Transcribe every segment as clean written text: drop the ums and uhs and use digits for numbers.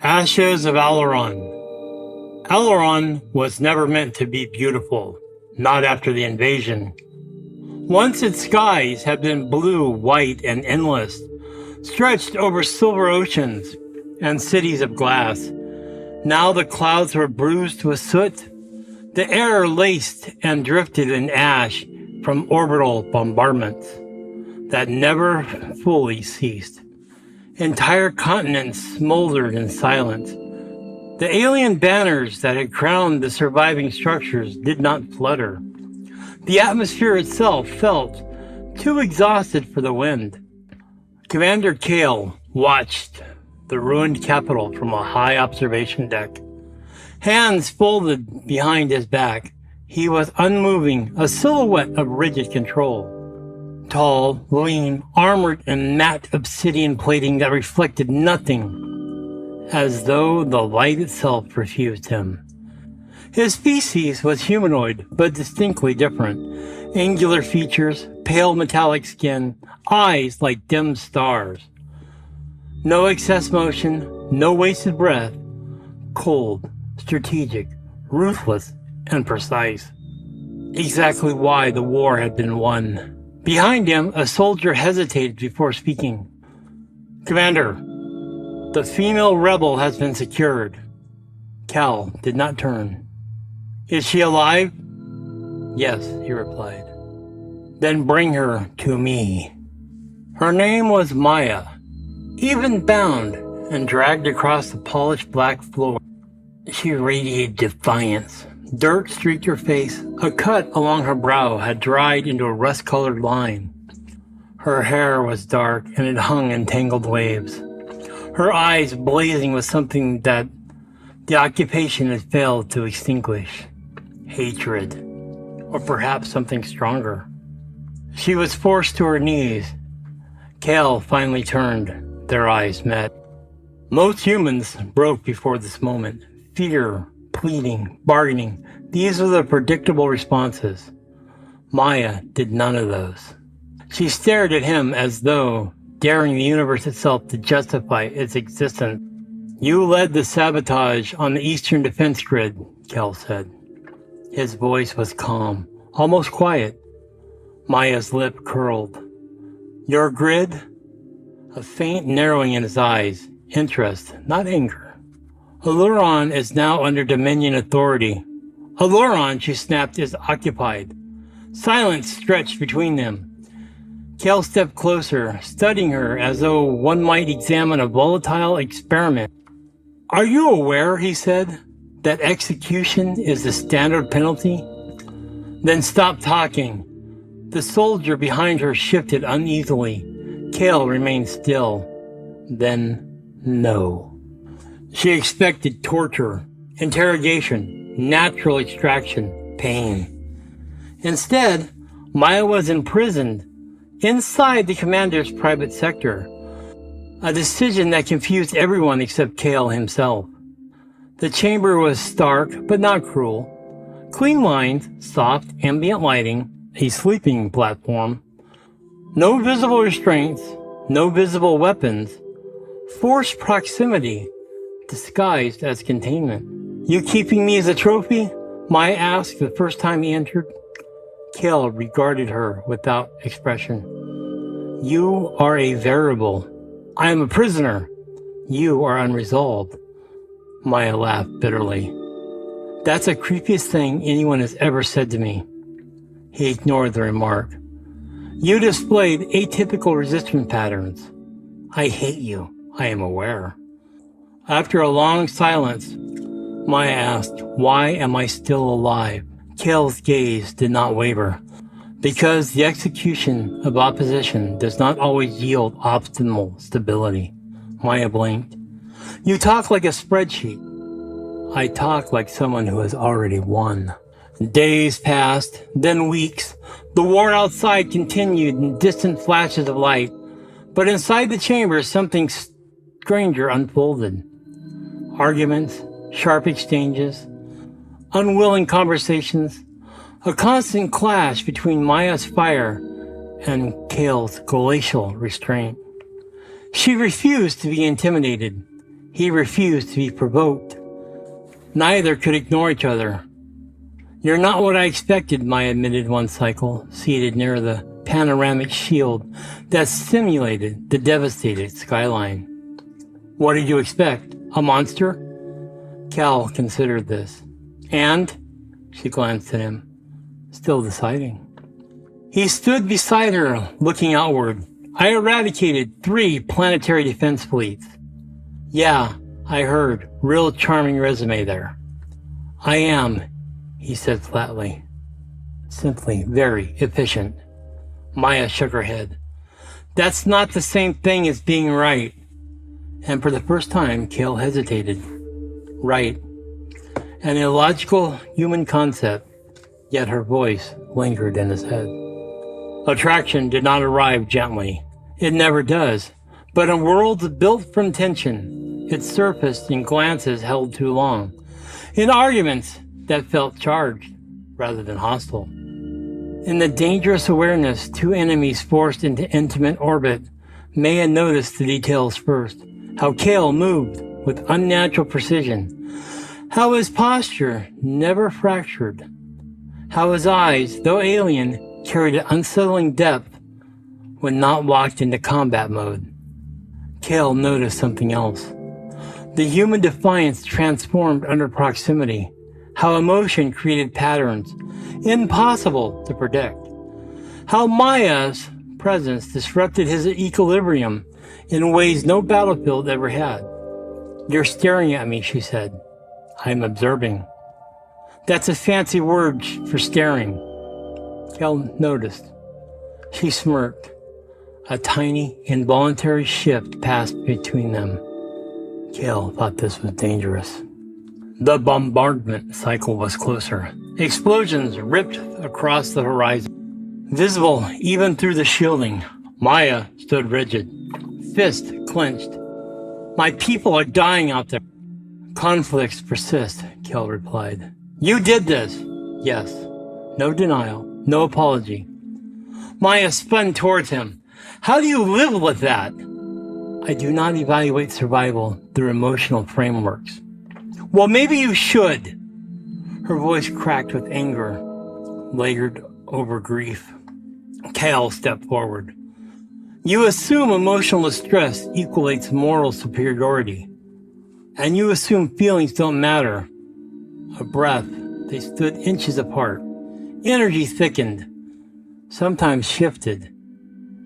Ashes of Aurelion. Aurelion was never meant to be beautiful, not after the invasion. Once its skies had been blue, white, and endless, stretched over silver oceans and cities of glass. Now the clouds were bruised with soot, the air laced and drifted in ash from orbital bombardments that never fully ceased. Entire continents smoldered in silence. The alien banners that had crowned the surviving structures did not flutter. The atmosphere itself felt too exhausted for the wind. Commander Kale watched the ruined capital from a high observation deck. Hands folded behind his back, he was unmoving, a silhouette of rigid control. Tall, lean, armored in matte obsidian plating that reflected nothing, as though the light itself refused him. His species was humanoid, but distinctly different. Angular features, pale metallic skin, eyes like dim stars. No excess motion, no wasted breath. Cold, strategic, ruthless, and precise. Exactly why the war had been won. Behind him, a soldier hesitated before speaking. "Commander, the female rebel has been secured." Cal did not turn. "Is she alive?" "Yes," he replied. "Then bring her to me." Her name was Maya. Even bound and dragged across the polished black floor, she radiated defiance. Dirt streaked her face. A cut along her brow had dried into a rust-colored line. Her hair was dark and it hung in tangled waves. Her eyes blazing with something that the occupation had failed to extinguish. Hatred. Or perhaps something stronger. She was forced to her knees. Kale finally turned. Their eyes met. Most humans broke before this moment. Fear, pleading, bargaining. These were the predictable responses. Maya did none of those. She stared at him as though daring the universe itself to justify its existence. "You led the sabotage on the Eastern Defense Grid," Kel said. His voice was calm, almost quiet. Maya's lip curled. "Your grid?" A faint narrowing in his eyes. Interest, not anger. "Aurelion is now under Dominion authority." "Aurelion," she snapped, "is occupied." Silence stretched between them. Kel stepped closer, studying her as though one might examine a volatile experiment. "Are you aware," he said, "that execution is the standard penalty?" "Then stop talking." The soldier behind her shifted uneasily. Kel remained still. Then, no. She expected torture, interrogation, natural extraction, pain. Instead, Maya was imprisoned inside the commander's private sector, a decision that confused everyone except Kale himself. The chamber was stark, but not cruel. Clean lines, soft ambient lighting, a sleeping platform. No visible restraints, no visible weapons. Forced proximity, disguised as containment. "You keeping me as a trophy?" Maya asked the first time he entered. Kale regarded her without expression. "You are a variable. I am a prisoner. You are unresolved." Maya laughed bitterly. "That's the creepiest thing anyone has ever said to me." He ignored the remark. "You displayed atypical resistance patterns. I hate you, I am aware." After a long silence, Maya asked, "Why am I still alive?" Kale's gaze did not waver. "Because the execution of opposition does not always yield optimal stability." Maya blinked. "You talk like a spreadsheet." "I talk like someone who has already won." Days passed, then weeks. The war outside continued in distant flashes of light, but inside the chamber something stranger unfolded. Arguments, sharp exchanges, unwilling conversations, a constant clash between Maya's fire and Kale's glacial restraint. She refused to be intimidated. He refused to be provoked. Neither could ignore each other. "You're not what I expected," Maya admitted one cycle, seated near the panoramic shield that simulated the devastated skyline. "What did you expect? A monster?" Cal considered this. "And?" She glanced at him, still deciding. He stood beside her, looking outward. "I eradicated 3 planetary defense fleets." "Yeah, I heard. Real charming resume there." "I am," he said flatly. "Simply very efficient." Maya shook her head. "That's not the same thing as being right." And for the first time, Cale hesitated. Right. An illogical human concept, yet her voice lingered in his head. Attraction did not arrive gently. It never does. But in worlds built from tension, it surfaced in glances held too long, in arguments that felt charged rather than hostile. In the dangerous awareness, 2 enemies forced into intimate orbit, Maya noticed the details first. How Cale moved with unnatural precision. How his posture never fractured. How his eyes, though alien, carried an unsettling depth when not locked into combat mode. Cale noticed something else. The human defiance transformed under proximity. How emotion created patterns impossible to predict. How Maya's presence disrupted his equilibrium in ways no battlefield ever had. "You're staring at me," she said. "I'm observing." "That's a fancy word for staring." Cal noticed. She smirked. A tiny, involuntary shift passed between them. Cal thought this was dangerous. The bombardment cycle was closer. Explosions ripped across the horizon, visible even through the shielding. Maya stood rigid, fist clenched. "My people are dying out there." "Conflicts persist," Kel replied. "You did this." "Yes." No denial, no apology. Maya spun towards him. "How do you live with that?" "I do not evaluate survival through emotional frameworks." "Well, maybe you should." Her voice cracked with anger, layered over grief. Cal stepped forward. "You assume emotional distress equates moral superiority. And you assume feelings don't matter." A breath. They stood inches apart. Energy thickened, sometimes shifted.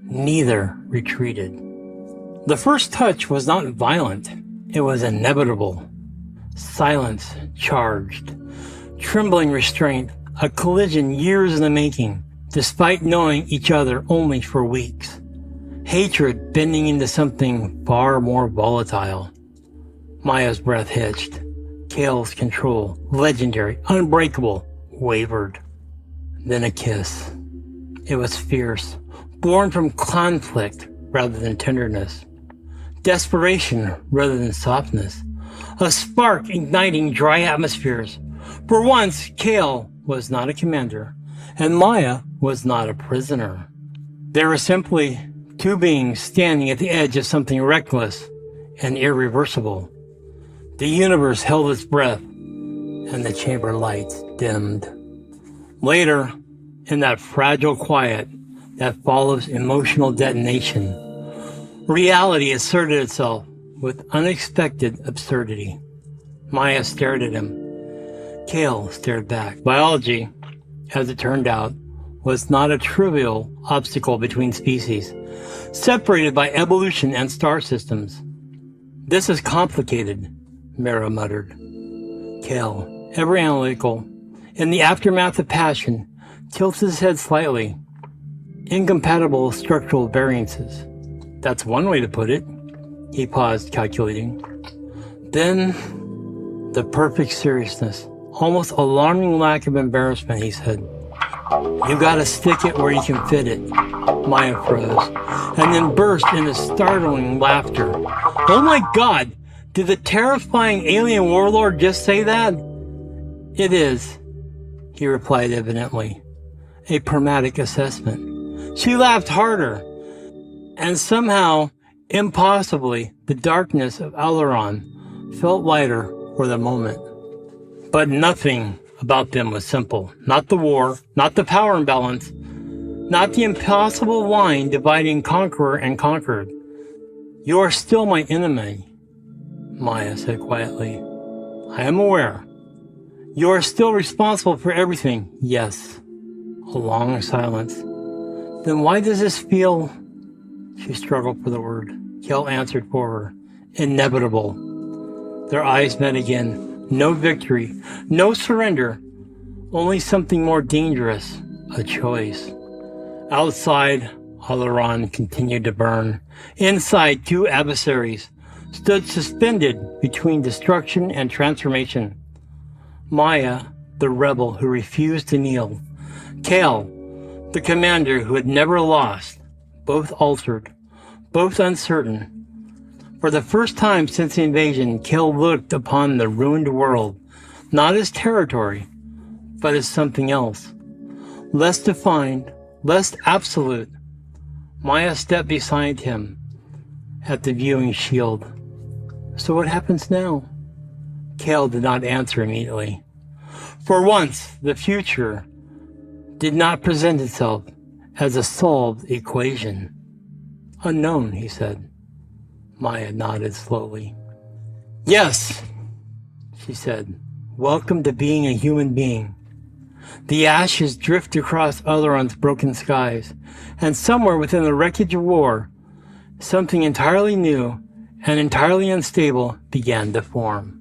Neither retreated. The first touch was not violent. It was inevitable. Silence charged. Trembling restraint. A collision years in the making, despite knowing each other only for weeks. Hatred bending into something far more volatile. Maya's breath hitched. Cale's control, legendary, unbreakable, wavered. Then a kiss. It was fierce, born from conflict rather than tenderness. Desperation rather than softness. A spark igniting dry atmospheres. For once, Cale was not a commander, and Maya was not a prisoner. They were simply 2 beings standing at the edge of something reckless and irreversible. The universe held its breath, and the chamber lights dimmed. Later, in that fragile quiet that follows emotional detonation, reality asserted itself with unexpected absurdity. Maya stared at him. Cale stared back. Biology, as it turned out, was not a trivial obstacle between species, separated by evolution and star systems. "This is complicated," Mara muttered. Cale, ever analytical, in the aftermath of passion, tilted his head slightly. "Incompatible structural variances. That's one way to put it." He paused, calculating. Then, the perfect seriousness, almost alarming lack of embarrassment, he said. "You gotta stick it where you can fit it." Maya froze, and then burst into startling laughter. "Oh my God! Did the terrifying alien warlord just say that?" "It is," he replied evidently. "A pragmatic assessment." She laughed harder, and somehow, impossibly, the darkness of Aurelion felt lighter for the moment. But nothing about them was simple. Not the war, not the power imbalance, not the impossible line dividing conqueror and conquered. "You are still my enemy," Maya said quietly. "I am aware. You are still responsible for everything." "Yes." A long silence. "Then why does this feel—" She struggled for the word. Kel answered for her. "Inevitable." Their eyes met again. No victory, no surrender, only something more dangerous, a choice. Outside, Aurelion continued to burn. Inside, two adversaries stood suspended between destruction and transformation. Maya, the rebel who refused to kneel. Kel, the commander who had never lost, both altered, both uncertain. For the first time since the invasion, Kel looked upon the ruined world, not as territory, but as something else. Less defined, less absolute. Maya stepped beside him at the viewing shield. "So what happens now?" Kel did not answer immediately. For once, the future did not present itself as a solved equation. "Unknown," he said. Maya nodded slowly. "Yes," she said. "Welcome to being a human being." The ashes drift across Aurelion's broken skies, and somewhere within the wreckage of war, something entirely new and entirely unstable began to form.